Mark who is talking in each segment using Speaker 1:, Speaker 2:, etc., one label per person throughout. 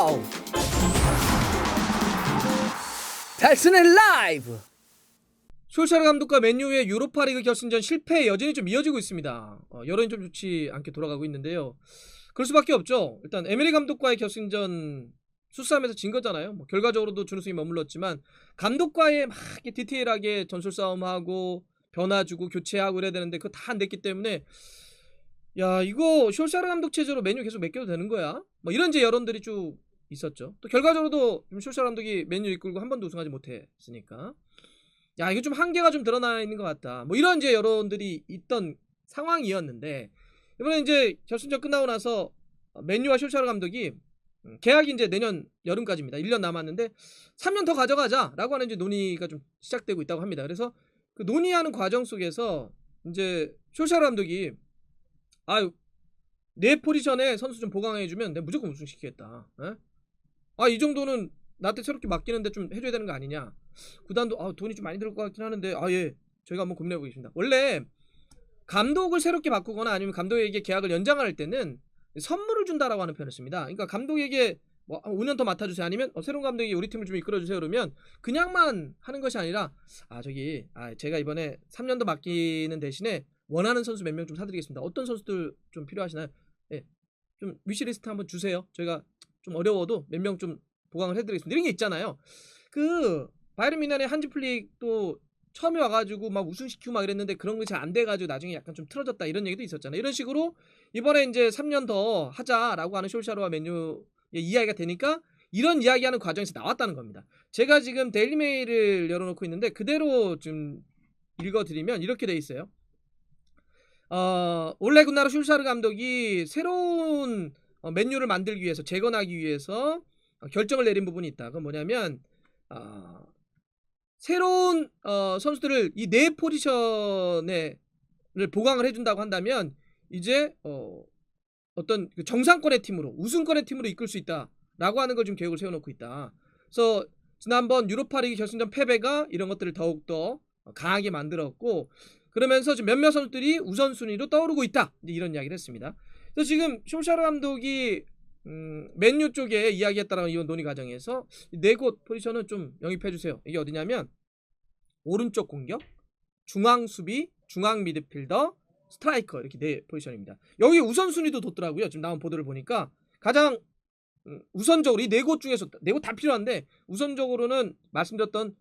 Speaker 1: 와우! 달슨의 라이브! 솔샤르 감독과 맨유의 유로파리그 결승전 실패 여전히 좀 이어지고 있습니다. 여론이 좀 좋지 않게 돌아가고 있는데요. 그럴 수밖에 없죠. 일단 에메리 감독과의 결승전 수싸움에서 진 거잖아요. 뭐 결과적으로도 준우승이 머물렀지만 감독과의 막 이렇게 디테일하게 전술 싸움하고 변화 주고 교체하고 이래야 되는데 그거 다 안 됐기 때문에 야 이거 솔샤르 감독 체제로 맨유 계속 맡겨도 되는 거야? 뭐 이런 이제 여론들이 쭉 있었죠. 또 결과적으로도 좀 솔샤르 감독이 맨유 이끌고 한 번도 우승하지 못했으니까 야 이게 좀 한계가 좀 드러나 있는 것 같다. 뭐 이런 이제 여론들이 있던 상황이었는데 이번에 이제 결승전 끝나고 나서 맨유와 솔샤르 감독이 계약이 이제 내년 여름까지입니다. 1년 남았는데 3년 더 가져가자라고 하는 이제 논의가 좀 시작되고 있다고 합니다. 그래서 그 논의하는 과정 속에서 이제 솔샤르 감독이 아유 내 포지션에 선수 좀 보강해주면 내가 무조건 우승시키겠다. 이 정도는 나한테 새롭게 맡기는데 좀 해줘야 되는 거 아니냐. 구단도 돈이 좀 많이 들을 것 같긴 하는데 예 저희가 한번 고민해 보겠습니다. 원래 감독을 새롭게 바꾸거나 아니면 감독에게 계약을 연장할 때는 선물을 준다라고 하는 표현을 씁니다. 그러니까 감독에게 뭐 5년 더 맡아주세요 아니면 새로운 감독이 우리 팀을 좀 이끌어주세요 그러면 그냥만 하는 것이 아니라 제가 이번에 3년 더 맡기는 대신에 원하는 선수 몇 명 좀 사드리겠습니다. 어떤 선수들 좀 필요하시나요? 예, 좀 위시리스트 한번 주세요. 저희가 좀 어려워도 몇 명 좀 보강을 해드리겠습니다. 이런 게 있잖아요. 그 바이에른 뮌헨의 한지 플릭도 처음에 와가지고 막 우승시키고 막 이랬는데 그런 게 잘 안 돼가지고 나중에 약간 좀 틀어졌다 이런 얘기도 있었잖아요. 이런 식으로 이번에 이제 3년 더 하자라고 하는 솔샤르와 맨유의 이야기가 되니까 이런 이야기하는 과정에서 나왔다는 겁니다. 제가 지금 데일리메일을 열어놓고 있는데 그대로 좀 읽어드리면 이렇게 돼 있어요. 올레 군나르 슐샤르 감독이 새로운 맨유를 만들기 위해서 재건하기 위해서 결정을 내린 부분이 있다. 그건 뭐냐면 새로운 선수들을 이 네 포지션에 보강을 해준다고 한다면 이제 어떤 그 정상권의 팀으로 우승권의 팀으로 이끌 수 있다라고 하는 걸 좀 계획을 세워놓고 있다. 그래서 지난번 유로파리그 결승전 패배가 이런 것들을 더욱더 강하게 만들었고 그러면서 지금 몇몇 선수들이 우선순위로 떠오르고 있다. 이런 이야기를 했습니다. 그래서 지금 솔샤르 감독이 맨유 쪽에 이야기했다라는 이번 논의 과정에서 네 곳 포지션은 좀 영입해주세요. 이게 어디냐면 오른쪽 공격, 중앙 수비, 중앙 미드필더, 스트라이커 이렇게 네 포지션입니다. 여기 우선순위도 뒀더라고요. 지금 나온 보도를 보니까 가장 우선적으로 이 네 곳 중에서 네 곳 다 필요한데 우선적으로는 말씀드렸던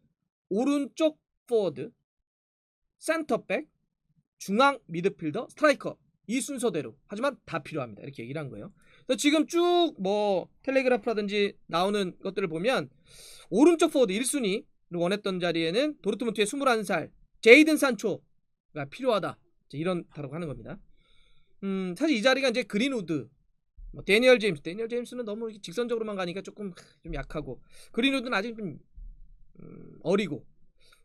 Speaker 1: 오른쪽 포워드, 센터백, 중앙 미드필더, 스트라이커 이 순서대로 하지만 다 필요합니다. 이렇게 얘기를 한 거예요. 그래서 지금 쭉 뭐 텔레그라프라든지 나오는 것들을 보면 오른쪽 포워드 1순위를 원했던 자리에는 도르트문트의 21살 제이든 산초가 필요하다. 이런다라고 하는 겁니다. 사실 이 자리가 이제 그린우드, 뭐 데니얼 제임스는 너무 직선적으로만 가니까 조금 좀 약하고 그린우드는 아직 좀 어리고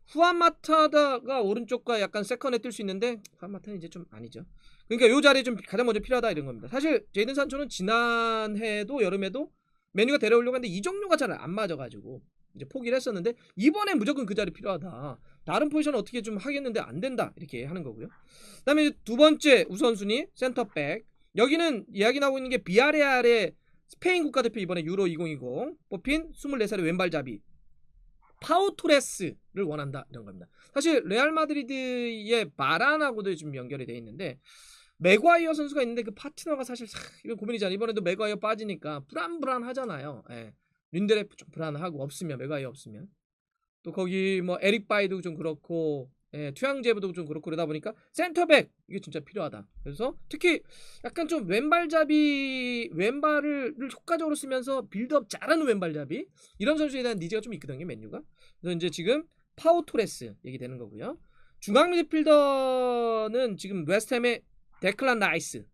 Speaker 1: 후안 마타다가 오른쪽과 약간 세컨에 뜰 수 있는데 후안 마타는 이제 좀 아니죠. 그러니까 요 자리에 좀 가장 먼저 필요하다 이런 겁니다. 사실 제이든 산초는 지난해도 여름에도 맨유가 데려오려고 했는데 이적료가 잘 안 맞아가지고 이제 포기를 했었는데 이번에 무조건 그 자리 필요하다. 다른 포지션 어떻게 좀 하겠는데 안 된다 이렇게 하는 거고요. 그다음에 두 번째 우선순위 센터백 여기는 이야기 나오고 있는 게 비아레알의 스페인 국가대표 이번에 유로 2020 뽑힌 24살의 왼발잡이 파우 토레스를 원한다 이런 겁니다. 사실 레알 마드리드의 바란하고도 좀 연결이 돼 있는데 맥과이어 선수가 있는데 그 파트너가 사실 이건 고민이잖아요. 이번에도 맥과이어 빠지니까 불안하잖아요. 린드레프 좀 불안하고 없으면 맥과이어 없으면 또 거기 뭐 에릭 바이도 좀 그렇고 투양제브도 좀 그렇고 그러다 보니까 센터백 이게 진짜 필요하다. 그래서 특히 약간 좀 왼발을 효과적으로 쓰면서 빌드업 잘하는 왼발잡이 이런 선수에 대한 니즈가 좀 있거든요 맨유가. 그래서 이제 지금 파우 토레스 얘기되는 거고요. 중앙 미드필더는 지금 웨스트햄의 데클란 라이스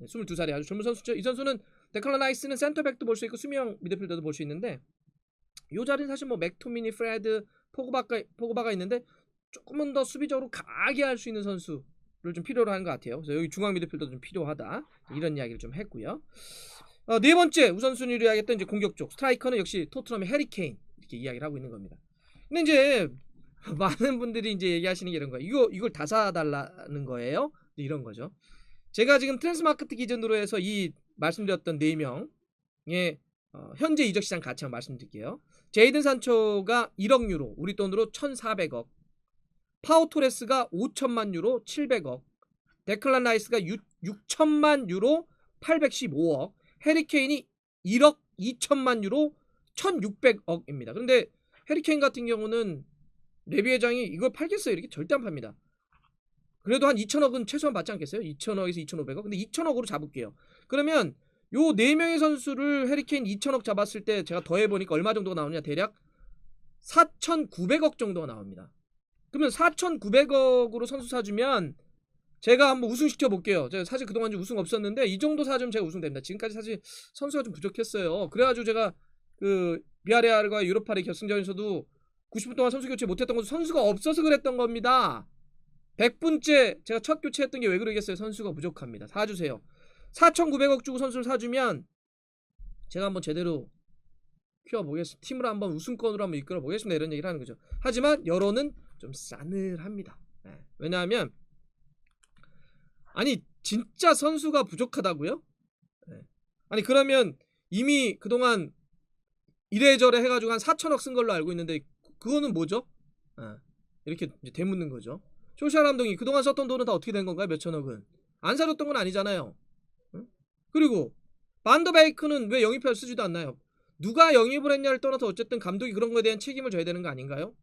Speaker 1: 22살이 아주 젊은 선수죠. 이 선수는 데클란 라이스는 센터백도 볼 수 있고 수비형 미드필더도 볼 수 있는데 이 자리는 사실 뭐 맥토미니, 프레드, 포그바가 있는데 조금은 더 수비적으로 강하게 할 수 있는 선수를 좀 필요로 하는 것 같아요. 그래서 여기 중앙 미드필더도 좀 필요하다. 이런 이야기를 좀 했고요. 네 번째 우선순위로 이야기했던 이제 공격 쪽 스트라이커는 역시 토트넘의 해리 케인 이렇게 이야기를 하고 있는 겁니다. 근데 이제 많은 분들이 이제 얘기하시는 게 이런 거예요. 이걸 다 사달라는 거예요? 이런 거죠. 제가 지금 트랜스마크트 기준으로 해서 이 말씀드렸던 4명의 현재 이적 시장 가치 한번 말씀드릴게요. 제이든 산초가 1억 유로, 우리 돈으로 1,400억. 파우 토레스가 5천만 유로, 700억. 데클란 라이스가 6천만 유로, 815억. 해리케인이 1억 2천만 유로, 1,600억입니다. 그런데 해리케인 같은 경우는 레비 회장이 이걸 팔겠어요? 이렇게 절대 안 팝니다. 그래도 한 2천억은 최소한 받지 않겠어요? 2천억에서 2,500억? 근데 2천억으로 잡을게요. 그러면 요 4명의 선수를 해리케인 2천억 잡았을 때 제가 더해보니까 얼마 정도가 나오냐? 대략 4,900억 정도가 나옵니다. 그러면 4,900억으로 선수 사주면 제가 한번 우승시켜 볼게요. 제가 사실 그동안 좀 우승 없었는데 이 정도 사주면 제가 우승됩니다. 지금까지 사실 선수가 좀 부족했어요. 그래가지고 제가 그 비아레알과 유로파리 결승전에서도 90분 동안 선수 교체 못했던 것도 선수가 없어서 그랬던 겁니다. 100분째 제가 첫 교체했던 게 왜 그러겠어요? 선수가 부족합니다. 사주세요. 4,900억 주고 선수를 사주면 제가 한번 제대로 키워보겠습니다. 팀을 한번 우승권으로 한번 이끌어보겠습니다. 이런 얘기를 하는 거죠. 하지만 여론은 좀 싸늘합니다. 네. 왜냐하면 아니 진짜 선수가 부족하다고요? 네. 아니 그러면 이미 그동안 이래저래 해가지고 한 4천억 쓴 걸로 알고 있는데 그거는 뭐죠? 이렇게 이제 되묻는 거죠. 쇼샤 감독이 그동안 썼던 돈은 다 어떻게 된 건가요? 몇 천억은 안 사줬던 건 아니잖아요. 응? 그리고 반더베이크는 왜 영입해서 쓰지도 않나요? 누가 영입을 했냐를 떠나서 어쨌든 감독이 그런 거에 대한 책임을 져야 되는 거 아닌가요?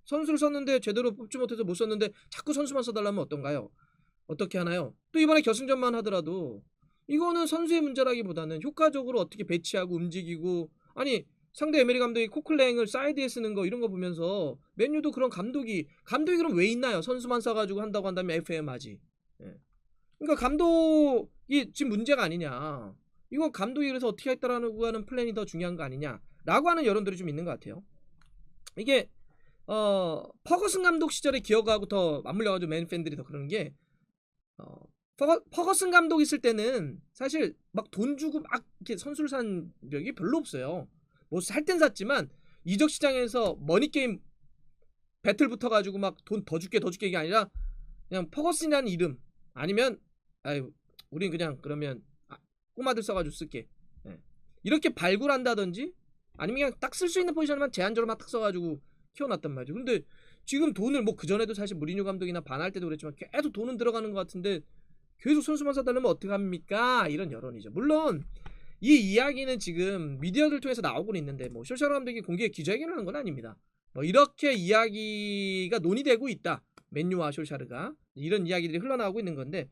Speaker 1: 선수를 썼는데 제대로 뽑지 못해서 못 썼는데 자꾸 선수만 써달라면 어떤가요? 어떻게 하나요? 또 이번에 결승전만 하더라도 이거는 선수의 문제라기보다는 효과적으로 어떻게 배치하고 움직이고 아니 상대 에메리 감독이 코클랭을 사이드에 쓰는 거 이런 거 보면서 맨유도 그런 감독이 그럼 왜 있나요? 선수만 써가지고 한다고 한다면 FM 하지. 예. 그러니까 감독이 지금 문제가 아니냐. 이건 감독이 그래서 어떻게 했다라고 하는 플랜이 더 중요한 거 아니냐라고 하는 여론들이 좀 있는 것 같아요. 이게 퍼거슨 감독 시절의 기억하고 더 맞물려가지고 맨 팬들이 더 그러는 게 퍼거슨 감독 있을 때는 사실 막 돈 주고 막 이렇게 선수를 산 적이 별로 없어요. 뭐 살 땐 샀지만 이적 시장에서 머니 게임 배틀 붙어가지고 막 돈 더 줄게 이게 아니라 그냥 퍼거슨이라는 이름 아니면 아유 우린 그냥 그러면 꼬마들 써가지고 쓸게. 네. 이렇게 발굴한다든지 아니면 그냥 딱 쓸 수 있는 포지션만 제한적으로 막 딱 써가지고 키워놨단 말이죠. 근데 지금 돈을 뭐 그전에도 사실 무리뉴 감독이나 반할 때도 그랬지만 계속 돈은 들어가는 것 같은데 계속 선수만 사달라면 어떡합니까? 이런 여론이죠. 물론 이 이야기는 지금 미디어들 통해서 나오고는 있는데 뭐 쇼샤 감독이 공개 기자회견을 하는 건 아닙니다. 뭐 이렇게 이야기가 논의되고 있다. 맨유와 쇼샤르가 이런 이야기들이 흘러나오고 있는 건데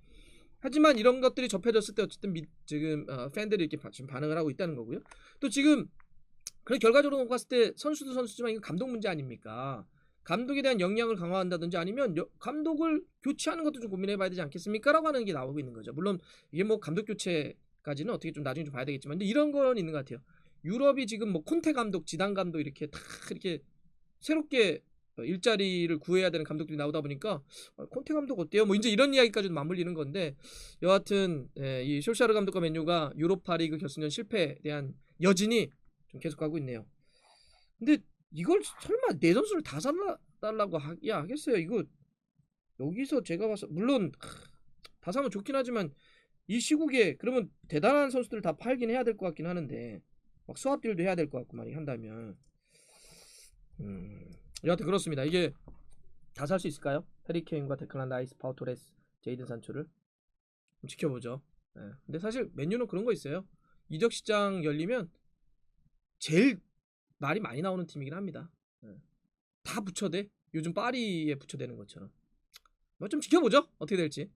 Speaker 1: 하지만 이런 것들이 접해졌을 때 어쨌든 지금 팬들이 이렇게 지금 반응을 하고 있다는 거고요. 또 지금 그런 결과적으로 봤을 때 선수도 선수지만 이건 감독 문제 아닙니까? 감독에 대한 역량을 강화한다든지 아니면 감독을 교체하는 것도 좀 고민해봐야 되지 않겠습니까? 라고 하는 게 나오고 있는 거죠. 물론 이게 뭐 감독 교체까지는 어떻게 좀 나중에 좀 봐야 되겠지만 근데 이런 건 있는 것 같아요. 유럽이 지금 뭐 콘테 감독, 지단 감독 이렇게 다 이렇게 새롭게 일자리를 구해야 되는 감독들이 나오다 보니까 콘테 감독 어때요? 뭐 이제 이런 이야기까지도 맞물리는 건데 여하튼 이 솔샤르 감독과 맨유가 유로파리그 결승전 실패에 대한 여진이 좀 계속 가고 있네요. 근데 이걸 설마 내 선수를 다 사달라고 하겠어요? 이거 여기서 제가 봐서 물론 다 사면 좋긴 하지만 이 시국에 그러면 대단한 선수들 다 팔긴 해야 될 것 같긴 하는데 막 수합딜도 해야 될 것 같고 많이 한다면 여하튼 그렇습니다. 이게 다 살 수 있을까요? 해리케인과 데클란 라이스, 파우 토레스, 제이든 산초를 좀 지켜보죠. 근데 사실 맨유는 그런 거 있어요. 이적 시장 열리면 제일 말이 많이 나오는 팀이긴 합니다. 다 붙여대. 요즘 파리에 붙여대는 것처럼. 뭐 좀 지켜보죠. 어떻게 될지.